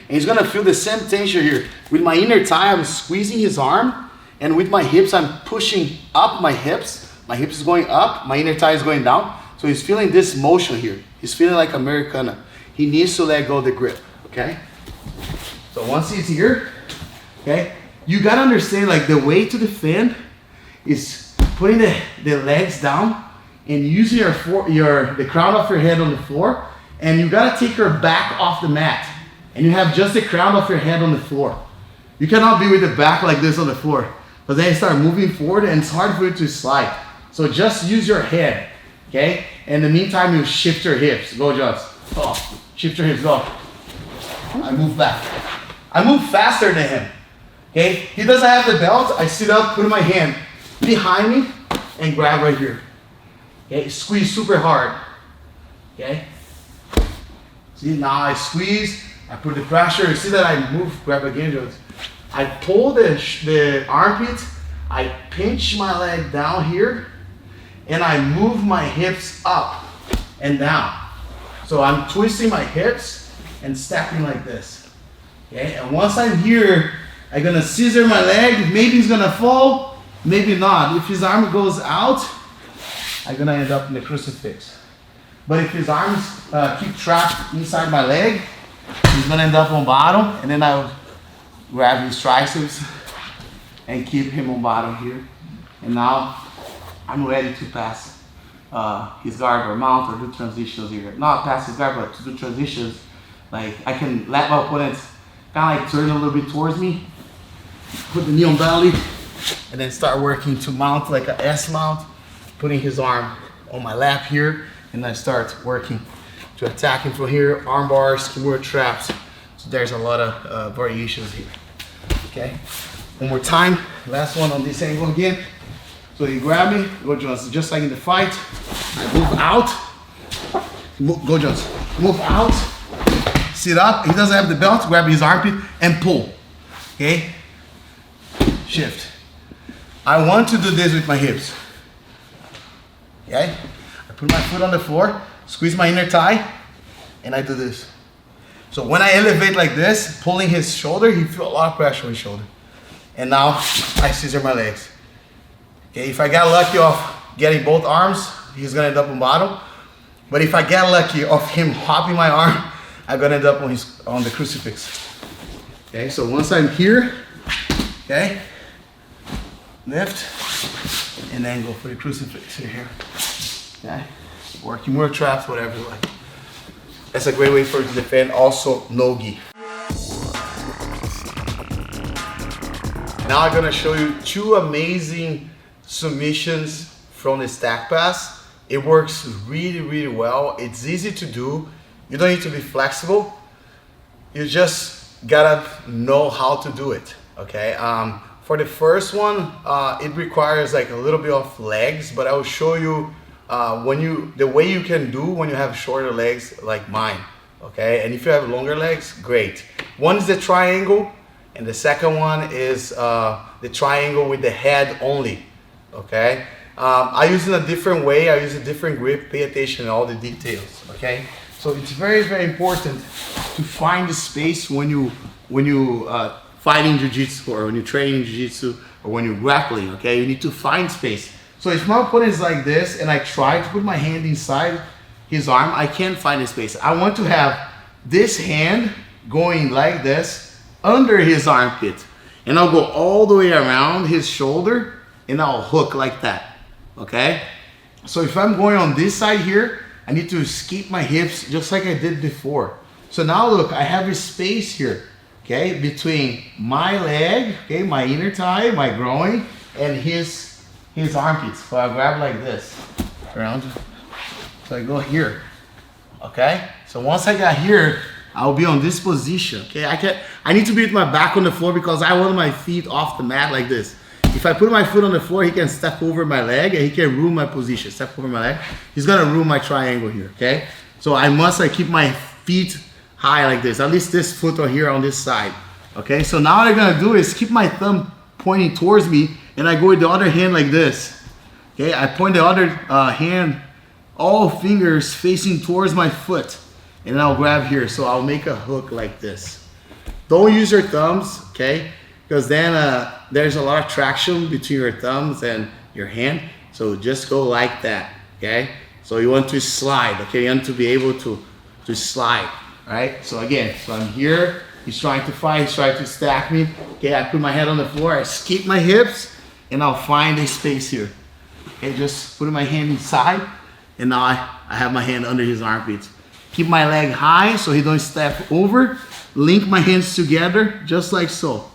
And he's gonna feel the same tension here. With my inner thigh, I'm squeezing his arm, and with my hips, I'm pushing up my hips. My hips is going up, my inner thigh is going down. So he's feeling this motion here. He's feeling like Americana. He needs to let go of the grip, okay? So once he's here, okay, you gotta understand, like, the way to defend is putting the legs down and using the crown of your head on the floor, and you gotta take your back off the mat, and you have just the crown of your head on the floor. You cannot be with the back like this on the floor, but then you start moving forward and it's hard for you to slide. So just use your head, okay? In the meantime, you shift your hips. Go, Jones. Oh, shift your hips, go. I move back. I move faster than him, okay? He doesn't have the belt. I sit up, put my hand behind me, and grab right here. Okay, squeeze super hard, okay? See, now I squeeze, I put the pressure. You see that I move, grab again, Jones. I pull the armpit, I pinch my leg down here, and I move my hips up and down. So I'm twisting my hips and stepping like this, okay? And once I'm here, I'm gonna scissor my leg. Maybe he's gonna fall, maybe not. If his arm goes out, I'm gonna end up in the crucifix. But if his arms keep trapped inside my leg, he's gonna end up on bottom, and then I'll grab his triceps and keep him on bottom here. And now I'm ready to pass his guard or mount or do transitions here. Not pass his guard, but to do transitions. Like, I can let my opponent kind of like turn a little bit towards me, put the knee on belly, and then start working to mount like a S mount, putting his arm on my lap here, and I start working to attack him from here, arm bars, kimura traps. So there's a lot of variations here, okay? One more time, last one on this angle again. So you grab me, go Jones, just like in the fight. I move out, go Jones, move out, sit up. He doesn't have the belt, grab his armpit and pull, okay? Shift. I want to do this with my hips, okay? I put my foot on the floor, squeeze my inner thigh, and I do this. So when I elevate like this, pulling his shoulder, he feels a lot of pressure on his shoulder. And now I scissor my legs. Okay, if I get lucky of getting both arms, he's gonna end up on bottom. But if I get lucky of him hopping my arm, I'm gonna end up on the crucifix. Okay, so once I'm here, okay, lift, and then go for the crucifix here. Okay, working more traps, whatever you like. That's a great way for you to defend. Also, no-gi. Now I'm gonna show you two amazing submissions from the stack pass. It works really, really well. It's easy to do. You don't need to be flexible. You just gotta know how to do it, okay? For the first one, it requires like a little bit of legs, but I will show you the way you can do when you have shorter legs like mine, okay? And if you have longer legs, great. One is the triangle, and the second one is the triangle with the head only, okay? I use it in a different way. I use a different grip. Pay attention to all the details, okay? So it's very, very important to find the space when you fighting jiu-jitsu, or when you're training jiu-jitsu, or when you're grappling, okay? You need to find space. So if my opponent is like this and I try to put my hand inside his arm, I can't find the space. I want to have this hand going like this under his armpit, and I'll go all the way around his shoulder and I'll hook like that, okay? So if I'm going on this side here, I need to skip my hips just like I did before. So now look, I have a space here, okay, between my leg, okay, my inner thigh, my groin, and his armpits. So I grab like this, around, so I go here, okay? So once I got here, I'll be on this position, okay? I need to be with my back on the floor because I want my feet off the mat like this. If I put my foot on the floor, he can step over my leg and he can ruin my position. Step over my leg, he's gonna ruin my triangle here, okay? So I must keep my feet high like this, at least this foot or here on this side, okay? So now what I'm gonna do is keep my thumb pointing towards me, and I go with the other hand like this, okay? I point the other hand, all fingers facing towards my foot, and I'll grab here. So I'll make a hook like this, Don't use your thumbs, okay? Because then there's a lot of traction between your thumbs and your hand. So just go like that, okay? So you want to slide, okay? You want to be able to slide, right? So again, so I'm here. He's trying to fight. He's trying to stack me. Okay, I put my head on the floor. I skip my hips, and I'll find a space here. Okay, just putting my hand inside, and now I have my hand under his armpits. Keep my leg high so he don't step over. Link my hands together, just like so.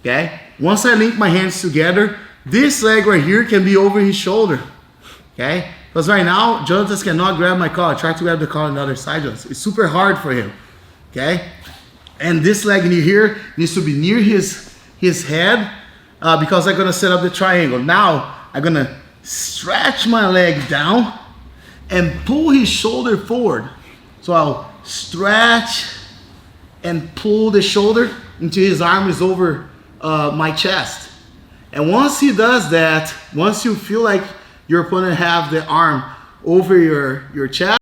Okay? Once I link my hands together, this leg right here can be over his shoulder. Okay? Because right now, Jonathan cannot grab my collar. Try to grab the collar on the other side. It's super hard for him. Okay? And this leg near here needs to be near his head because I'm going to set up the triangle. Now, I'm going to stretch my leg down and pull his shoulder forward. So I'll stretch and pull the shoulder until his arm is over my chest. And once he does that, once you feel like your opponent have the arm over your chest,